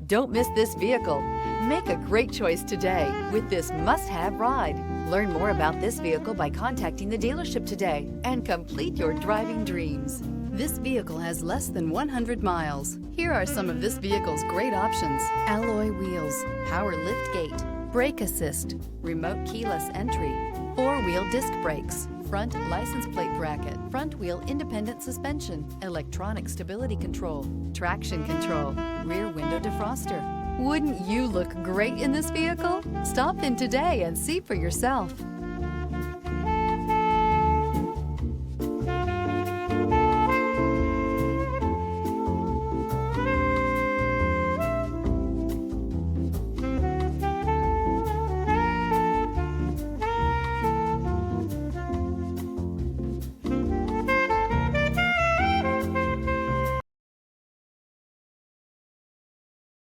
Don't miss this vehicle. Make a great choice today with this must-have ride. Learn more about this vehicle by contacting the dealership today and complete your driving dreams. This vehicle has less than 100 miles. Here are some of this vehicle's great options: alloy wheels, power lift gate, brake assist, remote keyless entry, four-wheel disc brakes, front license plate bracket, front wheel independent suspension, electronic stability control, traction control, rear window defroster. Wouldn't you look great in this vehicle? Stop in today and see for yourself.